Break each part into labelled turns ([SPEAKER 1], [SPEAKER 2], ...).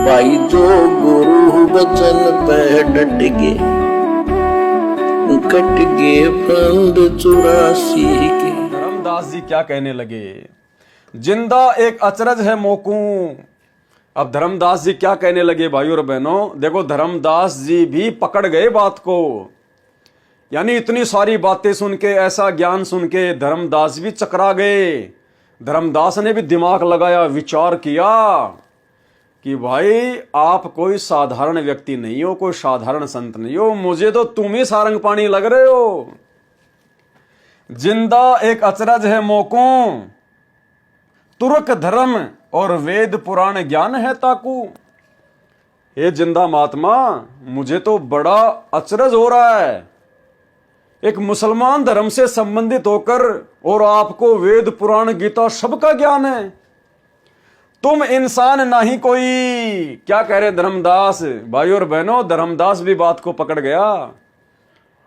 [SPEAKER 1] भाई जो गुरु बचन पे डट गए, कट गए फंद 84 के।
[SPEAKER 2] धर्मदास जी क्या कहने लगे, जिंदा एक अचरज है मोकू। अब धर्मदास जी क्या कहने लगे भाइयों और बहनों, देखो धर्मदास जी भी पकड़ गए बात को। यानी इतनी सारी बातें सुन के, ऐसा ज्ञान सुन के धर्मदास भी चकरा गए। धर्मदास ने भी दिमाग लगाया, विचार किया कि भाई आप कोई साधारण व्यक्ति नहीं हो, कोई साधारण संत नहीं हो, मुझे तो तुम ही सारंग पानी लग रहे हो। जिंदा एक अचरज है मोकू, तुर्क धर्म और वेद पुराण ज्ञान है ताकू। ये जिंदा महात्मा, मुझे तो बड़ा अचरज हो रहा है, एक मुसलमान धर्म से संबंधित होकर और आपको वेद पुराण गीता सबका ज्ञान है। तुम इंसान नहीं कोई। क्या कह रहे धर्मदास भाई और बहनों, धर्मदास भी बात को पकड़ गया।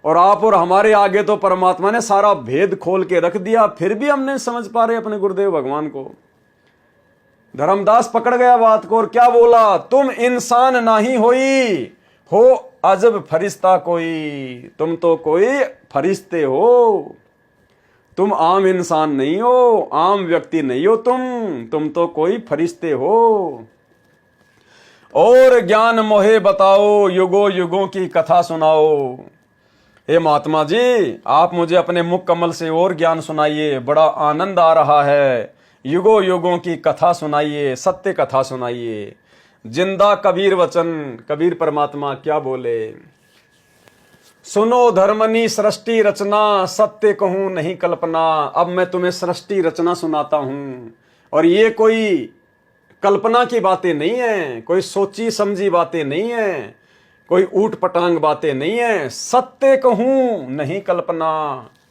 [SPEAKER 2] और आप और हमारे आगे तो परमात्मा ने सारा भेद खोल के रख दिया, फिर भी हम नहीं समझ पा रहे अपने गुरुदेव भगवान को। धर्मदास पकड़ गया बात को और क्या बोला, तुम इंसान नहीं होई, हो अजब फरिश्ता कोई। तुम तो कोई फरिश्ते हो, तुम आम इंसान नहीं हो, आम व्यक्ति नहीं हो, तुम तो कोई फरिश्ते हो। और ज्ञान मोहे बताओ, युगों युगों की कथा सुनाओ। हे महात्मा जी, आप मुझे अपने मुख कमल से और ज्ञान सुनाइए, बड़ा आनंद आ रहा है। युगों युगों की कथा सुनाइए, सत्य कथा सुनाइए। जिंदा कबीर वचन, कबीर परमात्मा क्या बोले, सुनो धर्मनी सृष्टि रचना, सत्य कहूं नहीं कल्पना। अब मैं तुम्हें सृष्टि रचना सुनाता हूं, और ये कोई कल्पना की बातें नहीं है, कोई सोची समझी बातें नहीं है, कोई ऊट पटांग बातें नहीं है। सत्य कहूं नहीं कल्पना,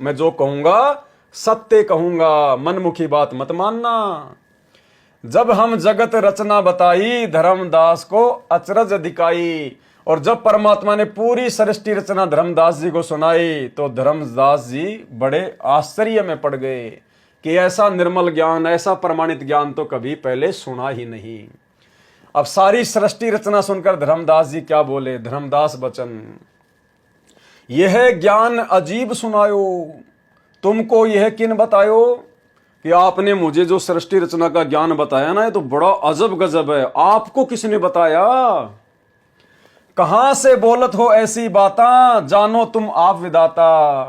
[SPEAKER 2] मैं जो कहूंगा सत्य कहूंगा, मनमुखी बात मत मानना। जब हम जगत रचना बताई, धर्मदास को अचरज दिखाई। और जब परमात्मा ने पूरी सृष्टि रचना धर्मदास जी को सुनाई, तो धर्मदास जी बड़े आश्चर्य में पड़ गए कि ऐसा निर्मल ज्ञान, ऐसा प्रमाणित ज्ञान तो कभी पहले सुना ही नहीं। अब सारी सृष्टि रचना सुनकर धर्मदास जी क्या बोले, धर्मदास बचन, यह ज्ञान अजीब सुनायो, तुमको यह किन बतायो कि आपने मुझे जो सृष्टि रचना का ज्ञान बताया ना, ये तो बड़ा अजब गजब है। आपको किसने बताया, कहां से बोलत हो ऐसी बातें, जानो तुम आप विदाता।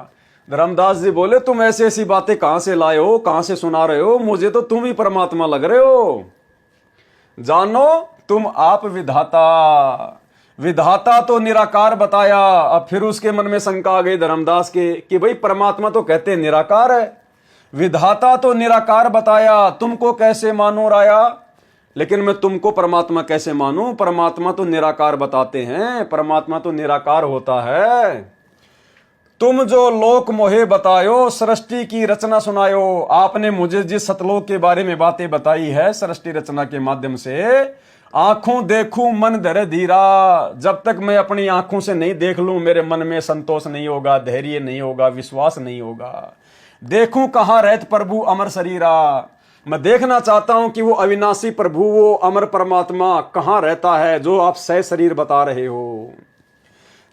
[SPEAKER 2] धर्मदास जी बोले, तुम ऐसी ऐसी बातें कहां से लाए हो, कहां से सुना रहे हो, मुझे तो तुम ही परमात्मा लग रहे हो। जानो तुम आप विधाता। विधाता तो निराकार बताया। अब फिर उसके मन में शंका आ गई धर्मदास के कि भाई परमात्मा तो कहते निराकार है, विधाता तो निराकार बताया, तुमको कैसे मानूं राया। लेकिन मैं तुमको परमात्मा कैसे मानूं, परमात्मा तो निराकार बताते हैं, परमात्मा तो निराकार होता है। तुम जो लोक मोहे बतायो, सृष्टि की रचना सुनायो। आपने मुझे जिस सतलोक के बारे में बातें बताई है सृष्टि रचना के माध्यम से, आंखों देखूं मन धरे धीरा। जब तक मैं अपनी आंखों से नहीं देख लूं, मेरे मन में संतोष नहीं होगा, धैर्य नहीं होगा, विश्वास नहीं होगा। देखूं कहां रहत प्रभु अमर शरीरा, मैं देखना चाहता हूं कि वो अविनाशी प्रभु, वो अमर परमात्मा कहां रहता है जो आप सह शरीर बता रहे हो।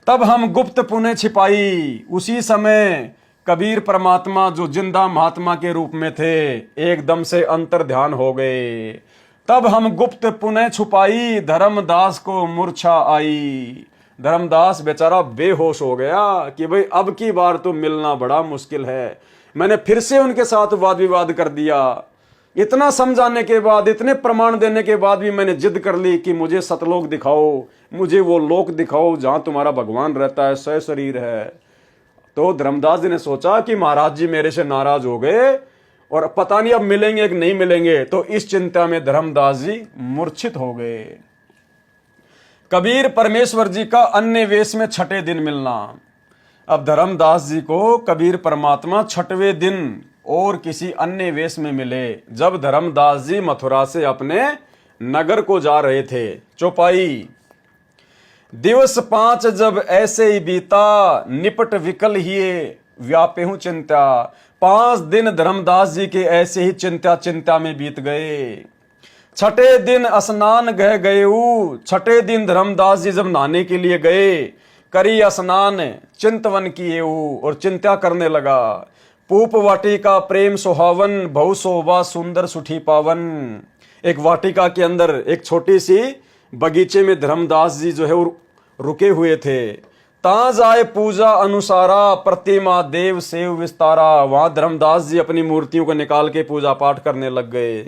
[SPEAKER 2] तब हम गुप्त पुण्य छिपाई। उसी समय कबीर परमात्मा जो जिंदा महात्मा के रूप में थे, एकदम से अंतर ध्यान हो गए। तब हम गुप्त पुण्य छुपाई, धर्मदास को मूर्छा आई। धर्मदास बेचारा बेहोश हो गया कि भाई अब की बार तो मिलना बड़ा मुश्किल है। मैंने फिर से उनके साथ वाद विवाद कर दिया। इतना समझाने के बाद, इतने प्रमाण देने के बाद भी मैंने जिद कर ली कि मुझे सतलोक दिखाओ, मुझे वो लोक दिखाओ जहां तुम्हारा भगवान रहता है, सह शरीर है। तो धर्मदास जी ने सोचा कि महाराज जी मेरे से नाराज हो गए और पता नहीं अब मिलेंगे कि नहीं मिलेंगे। तो इस चिंता में धर्मदास जी मूर्छित हो गए। कबीर परमेश्वर जी का अन्य वेश में छठे दिन मिलना। अब धर्मदास जी को कबीर परमात्मा छठवें दिन और किसी अन्य वेश में मिले। जब धर्मदास जी मथुरा से अपने नगर को जा रहे थे। चौपाई, दिवस 5 जब ऐसे ही बीता, निपट विकल हिए व्यापे हूं चिंता। 5 दिन धर्मदास जी के ऐसे ही चिंता में बीत गए। छठे दिन स्नान गए छठे दिन धर्मदास जी जब नहाने के लिए गए, करी स्नान चिंतवन किए और चिंता करने लगा। पूप वाटिका प्रेम सुहावन, बहु शोभा सुंदर सुठी पावन। एक वाटिका के अंदर एक छोटी सी बगीचे में धर्मदास जी जो है वो रुके हुए थे। ता जाए पूजा अनुसारा, प्रतिमा देव सेव विस्तारा। वहां धर्मदास जी अपनी मूर्तियों को निकाल के पूजा पाठ करने लग गए।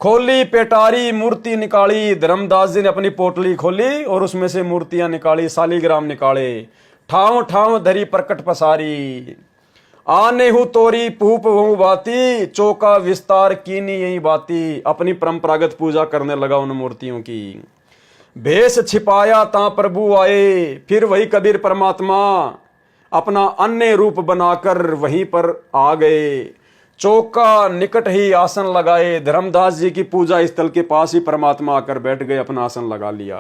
[SPEAKER 2] खोली पेटारी मूर्ति निकाली, धर्मदास जी ने अपनी पोटली खोली और उसमें से मूर्तियां निकाली, शालीग्राम निकाले। ठाव ठाव धरी प्रकट पसारी, आने हु तोरी पूप हूँ बाती, चौका विस्तार कीनी यही बाती। अपनी परंपरागत पूजा करने लगा उन मूर्तियों की। भेष छिपाया ता प्रभु आए, फिर वही कबीर परमात्मा अपना अन्य रूप बनाकर वहीं पर आ गए। चौका निकट ही आसन लगाए, धर्मदास जी की पूजा स्थल के पास ही परमात्मा आकर बैठ गए, अपना आसन लगा लिया।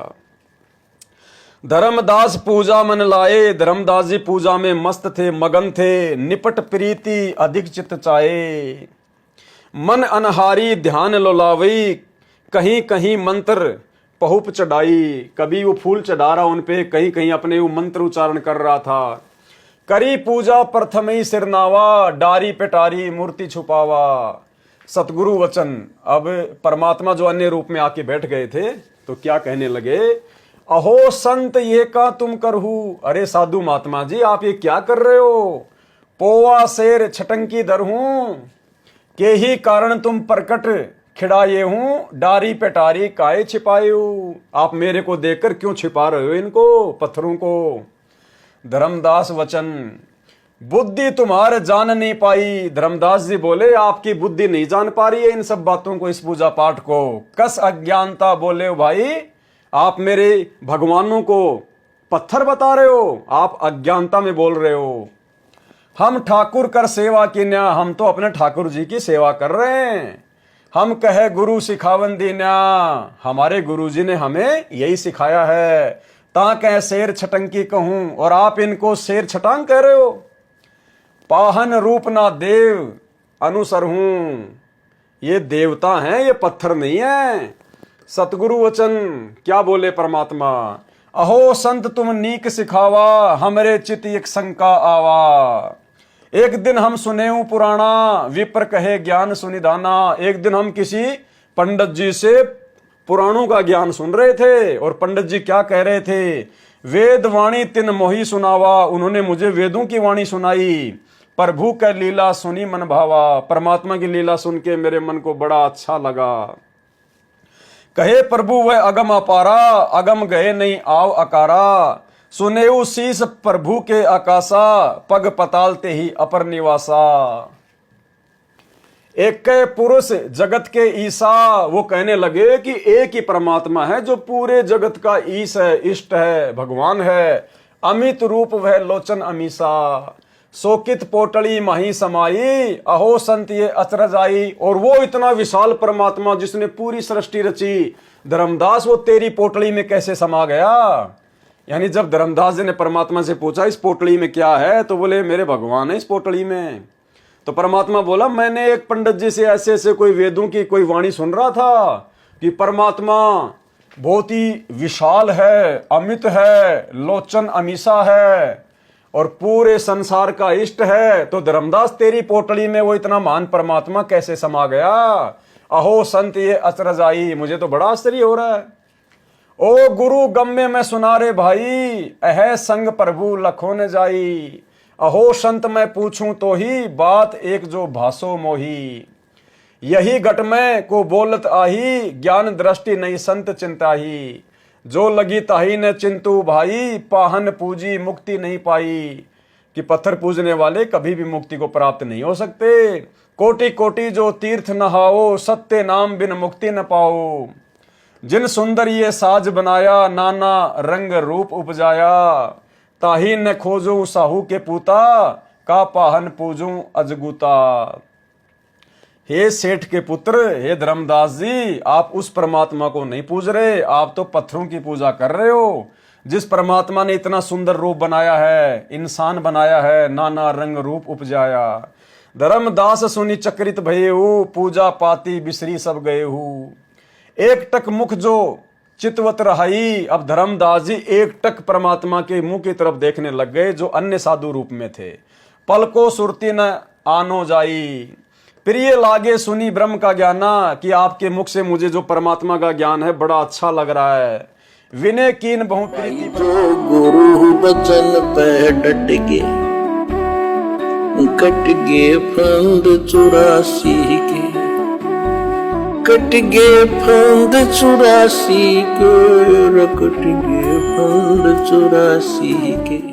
[SPEAKER 2] धर्मदास पूजा मन लाए, धर्मदास जी पूजा में मस्त थे, मगन थे। निपट प्रीति अधिक चित चाहे, मन अनहारी ध्यान लोलावई। कहीं कहीं मंत्र पहुप चढ़ाई, कभी वो फूल चढ़ा रहा उन पे, कहीं कहीं अपने वो मंत्र उच्चारण कर रहा था। करी पूजा प्रथम ही सिरनावा, डारी पेटारी मूर्ति छुपावा। सतगुरु वचन। अब परमात्मा जो अन्य रूप में आके बैठ गए थे तो क्या कहने लगे, अहो संत ये का तुम करहू। अरे साधु महात्मा जी आप ये क्या कर रहे हो। पोवा शेर छटंकी दर हूं, के ही कारण तुम प्रकट खिड़ाए हूं। डारी पेटारी काहे छिपाए हो। आप मेरे को देखकर क्यों छिपा रहे हो इनको पत्थरों को। धर्मदास वचन। बुद्धि तुम्हारे जान नहीं पाई। धर्मदास जी बोले आपकी बुद्धि नहीं जान पा रही है इन सब बातों को, इस पूजा पाठ को। कस अज्ञानता बोले भाई, आप मेरे भगवानों को पत्थर बता रहे हो, आप अज्ञानता में बोल रहे हो। हम ठाकुर कर सेवा की न्या, हम तो अपने ठाकुर जी की सेवा कर रहे हैं। हम कहे गुरु सिखावन दीन्या, हमारे गुरु जी ने हमें यही सिखाया है। ता कह शेर छटंकी कहूं और आप इनको शेर छटांग कह रहे हो। पाहन रूप ना देव अनुसर हूं, ये देवता हैं ये पत्थर नहीं है। सतगुरु वचन। क्या बोले परमात्मा, अहो संत तुम नीक सिखावा, हमरे चित एक शंका आवा। एक दिन हम सुनेऊ पुराना, विप्र कहे ज्ञान सुनिधाना। एक दिन हम किसी पंडित जी से पुराणों का ज्ञान सुन रहे थे और पंडित जी क्या कह रहे थे, वेद वाणी तिन मोही सुनावा। उन्होंने मुझे वेदों की वाणी सुनाई। प्रभु का लीला सुनी मन भावा, परमात्मा की लीला सुन के मेरे मन को बड़ा अच्छा लगा। कहे प्रभु वह अगम अपारा, अगम गए नहीं आव अकारा। सुनेऊ शीस प्रभु के आकाशा, पग पतालते ही अपर निवासा। एक पुरुष जगत के ईसा, वो कहने लगे कि एक ही परमात्मा है जो पूरे जगत का ईश है, इष्ट है, भगवान है। अमित रूप वह लोचन अमीसा, शोकित पोटली माही समाई। अहो संत ये अचरज आई। और वो इतना विशाल परमात्मा जिसने पूरी सृष्टि रची, धर्मदास वो तेरी पोटली में कैसे समा गया। यानी जब धर्मदास जी ने परमात्मा से पूछा इस पोटली में क्या है, तो बोले मेरे भगवान है इस पोटली में। तो परमात्मा बोला मैंने एक पंडित जी से ऐसे ऐसे कोई वेदों की कोई वाणी सुन रहा था कि परमात्मा बहुत ही विशाल है, अमित है, लोचन अमीसा है और पूरे संसार का इष्ट है। तो धर्मदास तेरी पोटली में वो इतना महान परमात्मा कैसे समा गया। अहो संत ये अचरज आई, मुझे तो बड़ा आश्चर्य हो रहा है। ओ गुरु गम्य में सुना रे भाई, अह संग प्रभु लखो न जाई। अहो संत मैं पूछूं तो ही, बात एक जो भासो मोही। यही घट में को बोलत आही, ज्ञान दृष्टि नहीं संत चिंता ही। जो लगी ताही न चिंतु भाई, पाहन पूजी मुक्ति नहीं पाई। कि पत्थर पूजने वाले कभी भी मुक्ति को प्राप्त नहीं हो सकते। कोटि कोटि जो तीर्थ नहाओ, सत्य नाम बिन मुक्ति न पाओ। जिन सुंदर ये साज बनाया, नाना रंग रूप उपजाया। ताही न खोजूं साहू के पूता, का पाहन पूजूं अजगुता। हे सेठ के पुत्र, हे धर्मदास जी, आप उस परमात्मा को नहीं पूज रहे, आप तो पत्थरों की पूजा कर रहे हो। जिस परमात्मा ने इतना सुंदर रूप बनाया है, इंसान बनाया है, नाना रंग रूप उपजाया। धर्मदास सुनी चक्रित भये हूँ, पूजा पाती बिसरी सब गए हूँ। एक टक मुख जो चितवत रहाई। अब धर्मदास जी एक टक परमात्मा के मुंह की तरफ देखने लग गए जो अन्य साधु रूप में थे। पलको सुरती न आनो जाई, प्रिय लागे सुनी ब्रह्म का ज्ञाना, कि आपके मुख से मुझे जो परमात्मा का ज्ञान है बड़ा अच्छा लग रहा है। विनय कीन बहु प्रीति,
[SPEAKER 1] जो गुरु बचन पे डट गे, कट गे फंद 84 के, कट गे फंद 84 के, कट गे फंद 84 के।